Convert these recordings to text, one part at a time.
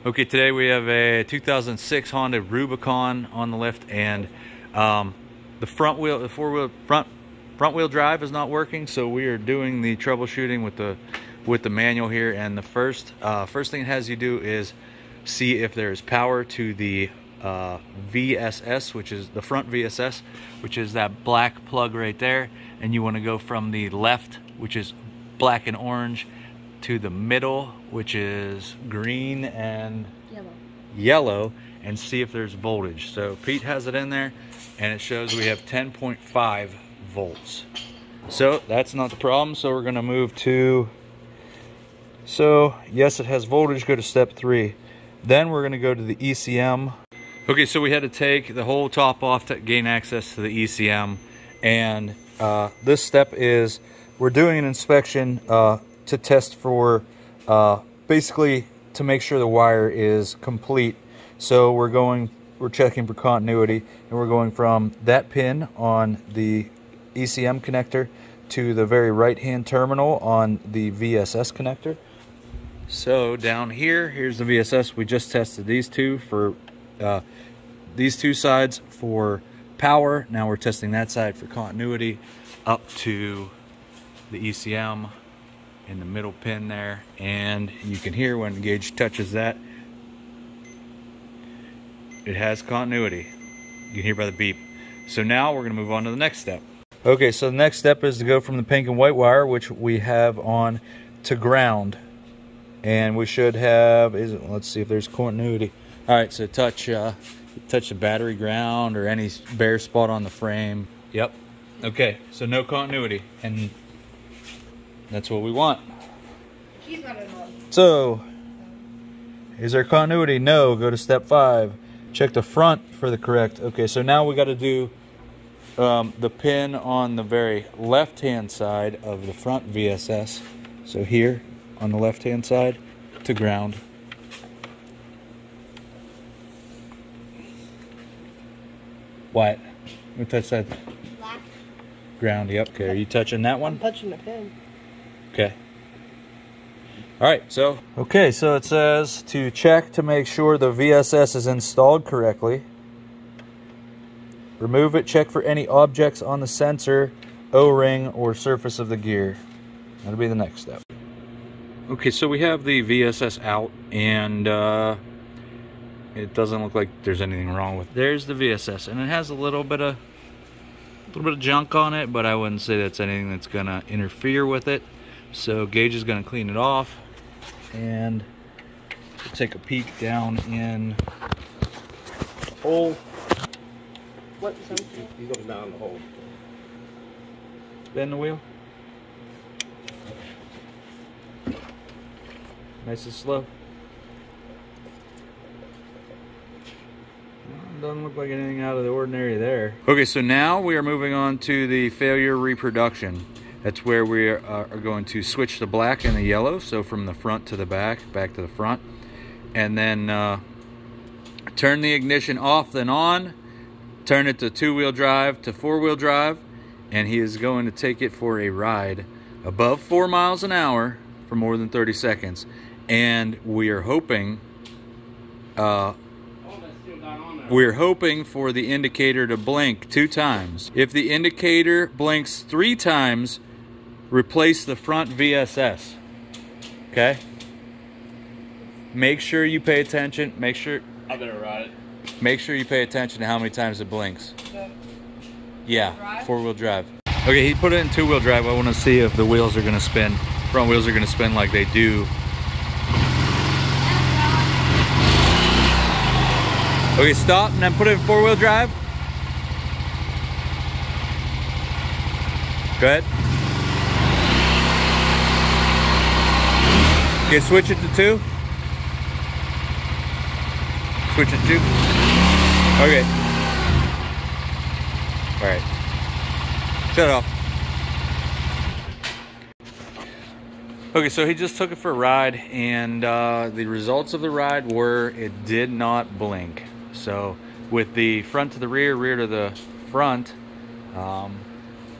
Okay, today we have a 2006 Honda Rubicon on the lift, and the front wheel drive is not working, so we are doing the troubleshooting with the manual here. And the first thing it has you do is see if there is power to the VSS, which is the front VSS, which is that black plug right there. And you want to go from the left, which is black and orange, to the middle, which is green and yellow, and see if there's voltage. So Pete has it in there, and it shows we have 10.5 volts. So that's not the problem. So we're going to move to, so yes, it has voltage. Go to step 3. Then we're going to go to the ECM. Okay, so we had to take the whole top off to gain access to the ECM. And this step is, we're doing an inspection to test for, basically to make sure the wire is complete. So we're checking for continuity, and we're going from that pin on the ECM connector to the very right hand terminal on the VSS connector. So down here, here's the VSS. We just tested these two for these two sides for power. Now we're testing that side for continuity up to the ECM in the middle pin there, and you can hear when the gauge touches that, it has continuity. You can hear by the beep. So now we're going to move on to the next step. Okay, so the next step is to go from the pink and white wire, which we have on, to ground. And we should have, let's see if there's continuity. All right, so touch the battery ground or any bare spot on the frame. Yep. Okay, so no continuity, and that's what we want. So, is there continuity? No. Go to step 5. Check the front for the correct. Okay, so now we got to do the pin on the very left-hand side of the front VSS. So here on the left-hand side to ground. What? We touch that. Black. Ground. Yep. Okay. Are you touching that one? I'm touching the pin. Okay. All right. So. Okay. So it says to check to make sure the VSS is installed correctly. Remove it. Check for any objects on the sensor, O-ring, or surface of the gear. That'll be the next step. Okay. So we have the VSS out, and it doesn't look like there's anything wrong with it. There's the VSS, and it has a little bit of junk on it, but I wouldn't say that's anything that's gonna interfere with it. So Gage is gonna clean it off, and we'll take a peek down in the hole. What sensor? He's looking down the hole. Spin the wheel. Nice and slow. Doesn't look like anything out of the ordinary there. Okay, so now we are moving on to the failure reproduction. That's where we are going to switch the black and the yellow. So from the front to the back to the front. And then turn the ignition off then on. Turn it to 2-wheel drive to 4-wheel drive. And he is going to take it for a ride above 4 miles an hour for more than 30 seconds. And we are hoping we're hoping for the indicator to blink 2 times. If the indicator blinks 3 times, replace the front VSS. Okay? Make sure you pay attention. Make sure. I better ride it. Make sure you pay attention to how many times it blinks. Yeah, 4-wheel drive. Okay, he put it in 2-wheel drive. I want to see if the wheels are going to spin. Front wheels are going to spin like they do. Okay, stop, and then put it in 4-wheel drive. Go ahead. Okay, switch it to 2. Switch it to 2. Okay. All right. Shut it off. Okay, so he just took it for a ride, and the results of the ride were it did not blink. So with the front to the rear, rear to the front,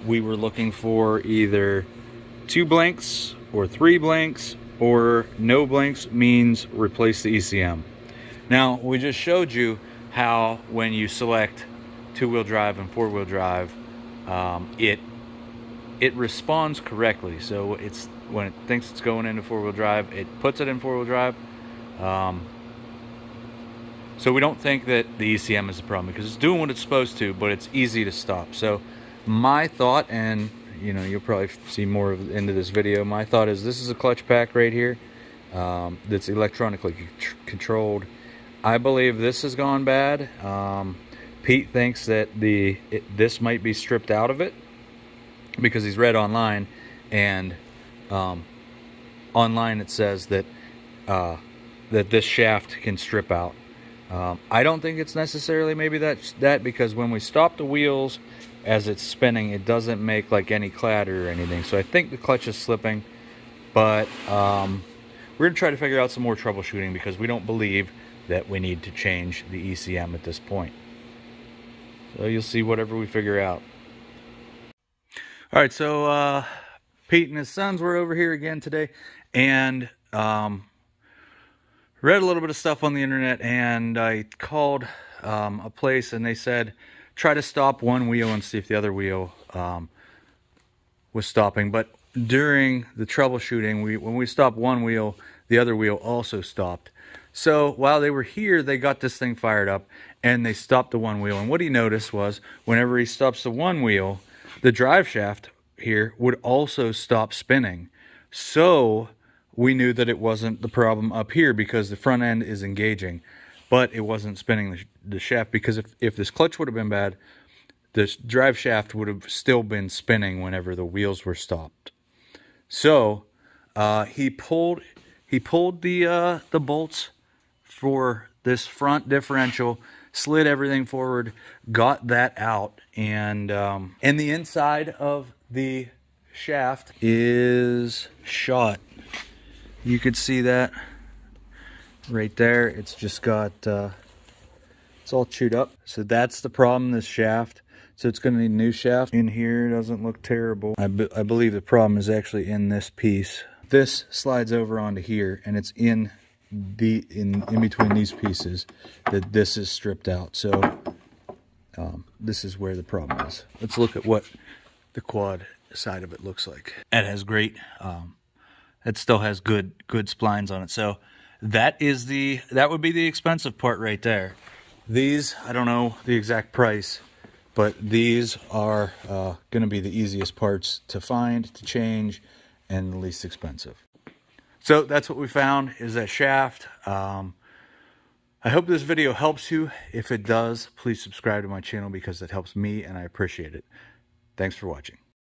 we were looking for either 2 blinks or 3 blinks, or no blinks means replace the ECM. Now, we just showed you how when you select two-wheel drive and four-wheel drive, it responds correctly. So it's when it thinks it's going into four-wheel drive, it puts it in four-wheel drive. So we don't think that the ECM is the problem, because it's doing what it's supposed to, but it's easy to stop. So my thought, and you know, you'll probably see more of into this video, my thought is this is a clutch pack right here that's electronically controlled. I believe this has gone bad. Pete thinks that this might be stripped out of it, because he's read online, and online it says that that this shaft can strip out. I don't think it's necessarily maybe that because when we stop the wheels as it's spinning, it doesn't make like any clatter or anything. So I think the clutch is slipping, but we're gonna try to figure out some more troubleshooting, because we don't believe that we need to change the ECM at this point. So you'll see whatever we figure out. All right, so Pete and his sons were over here again today, and read a little bit of stuff on the internet, and I called a place, and they said try to stop one wheel and see if the other wheel was stopping. But during the troubleshooting, when we stopped one wheel, the other wheel also stopped. So while they were here, they got this thing fired up, and they stopped the one wheel. And what he noticed was whenever he stops the one wheel, the drive shaft here would also stop spinning. So we knew that it wasn't the problem up here, because the front end is engaging, but it wasn't spinning the shaft, because if this clutch would have been bad, this drive shaft would have still been spinning whenever the wheels were stopped. So he pulled the bolts for this front differential, slid everything forward, got that out, and the inside of the shaft is shot. You could see that right there. It's just got, it's all chewed up. So that's the problem, this shaft. So it's going to need a new shaft. In here, it doesn't look terrible. I believe the problem is actually in this piece. This slides over onto here, and it's in between these pieces that this is stripped out. So this is where the problem is. Let's look at what the quad side of it looks like. It has great, it still has good splines on it. So that would be the expensive part right there. These, I don't know the exact price, but these are going to be the easiest parts to find, to change, and the least expensive. So that's what we found, is that shaft. I hope this video helps you. If it does, please subscribe to my channel, because it helps me and I appreciate it. Thanks for watching.